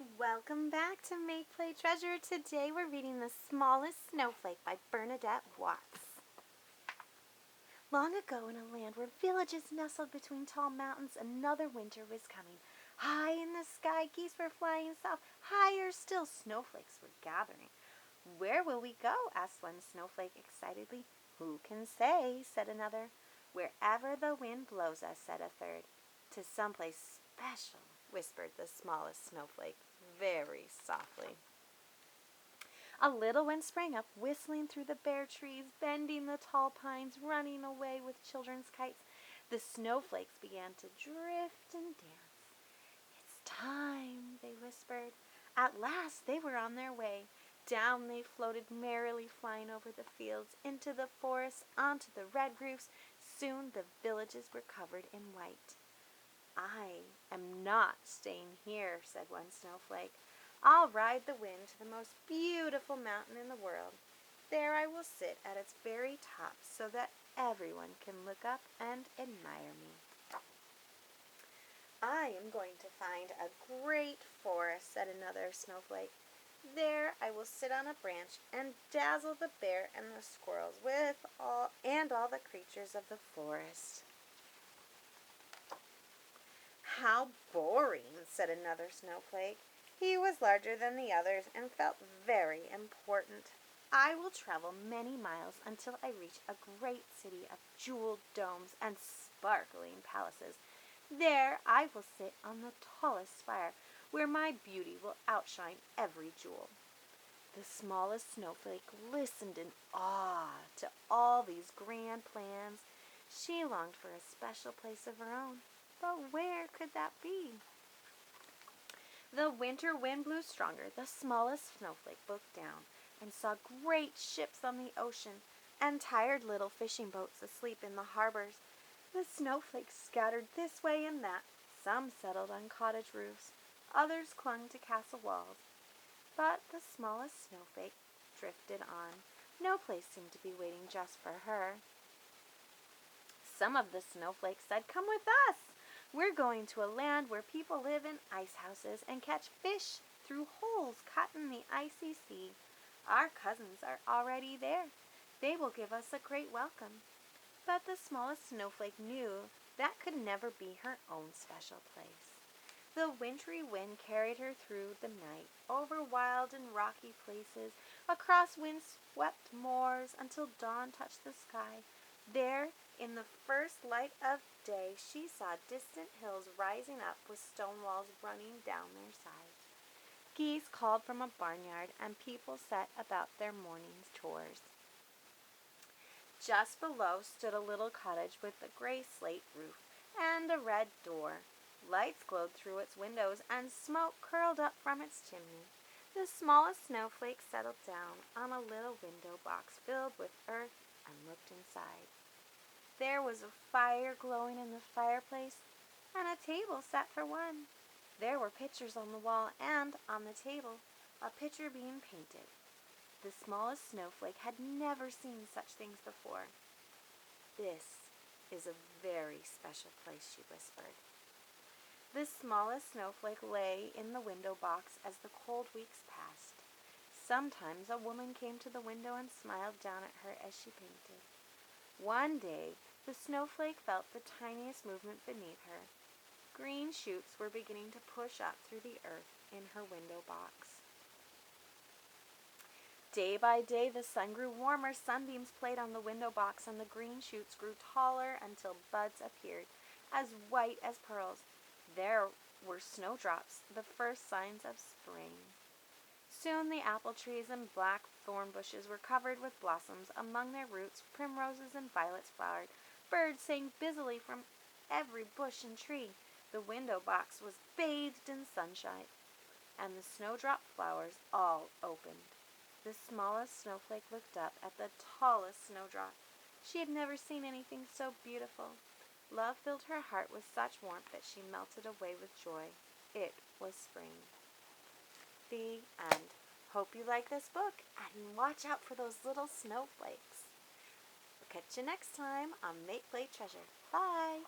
Welcome back to Make, Play, Treasure. Today we're reading The Smallest Snowflake by Bernadette Watts. Long ago in a land where villages nestled between tall mountains, another winter was coming. High in the sky, geese were flying south. Higher still, snowflakes were gathering. "Where will we go?" asked one snowflake excitedly. "Who can say?" said another. "Wherever the wind blows us," said a third. "To some place special," whispered the smallest snowflake, very softly. A little wind sprang up, whistling through the bare trees, bending the tall pines, running away with children's kites. The snowflakes began to drift and dance. "It's time," they whispered. At last they were on their way. Down they floated, merrily flying over the fields, into the forests, onto the red roofs. Soon the villages were covered in white. "I am not staying here," said one snowflake. "I'll ride the wind to the most beautiful mountain in the world. There I will sit at its very top so that everyone can look up and admire me." "I am going to find a great forest," said another snowflake. "There I will sit on a branch and dazzle the bear and the squirrels with all the creatures of the forest." "How boring," said another snowflake. He was larger than the others and felt very important. "I will travel many miles until I reach a great city of jeweled domes and sparkling palaces. There I will sit on the tallest spire, where my beauty will outshine every jewel." The smallest snowflake listened in awe to all these grand plans. She longed for a special place of her own, but where could that be? The winter wind blew stronger. The smallest snowflake looked down and saw great ships on the ocean and tired little fishing boats asleep in the harbors. The snowflakes scattered this way and that. Some settled on cottage roofs. Others clung to castle walls. But the smallest snowflake drifted on. No place seemed to be waiting just for her. Some of the snowflakes said, "Come with us. We're going to a land where people live in ice houses and catch fish through holes cut in the icy sea. Our cousins are already there. They will give us a great welcome." But the smallest snowflake knew that could never be her own special place. The wintry wind carried her through the night, over wild and rocky places, across wind-swept moors, until dawn touched the sky. There, in the first light of day, she saw distant hills rising up with stone walls running down their sides. Geese called from a barnyard, and people set about their morning's chores. Just below stood a little cottage with a gray slate roof and a red door. Lights glowed through its windows, and smoke curled up from its chimney. The smallest snowflake settled down on a little window box filled with earth and looked inside. There was a fire glowing in the fireplace, and a table set for one. There were pictures on the wall, and on the table a picture being painted. The smallest snowflake had never seen such things before. "This is a very special place," she whispered. The smallest snowflake lay in the window box as the cold weeks passed. Sometimes a woman came to the window and smiled down at her as she painted. One day, the snowflake felt the tiniest movement beneath her. Green shoots were beginning to push up through the earth in her window box. Day by day, the sun grew warmer. Sunbeams played on the window box, and the green shoots grew taller until buds appeared, as white as pearls. There were snowdrops, the first signs of spring. Soon the apple trees and black thorn bushes were covered with blossoms. Among their roots, primroses and violets flowered. Birds sang busily from every bush and tree. The window box was bathed in sunshine, and the snowdrop flowers all opened. The smallest snowflake looked up at the tallest snowdrop. She had never seen anything so beautiful. Love filled her heart with such warmth that she melted away with joy. It was spring. The end. Hope you like this book, and watch out for those little snowflakes. We'll catch you next time on Make, Play, Treasure. Bye!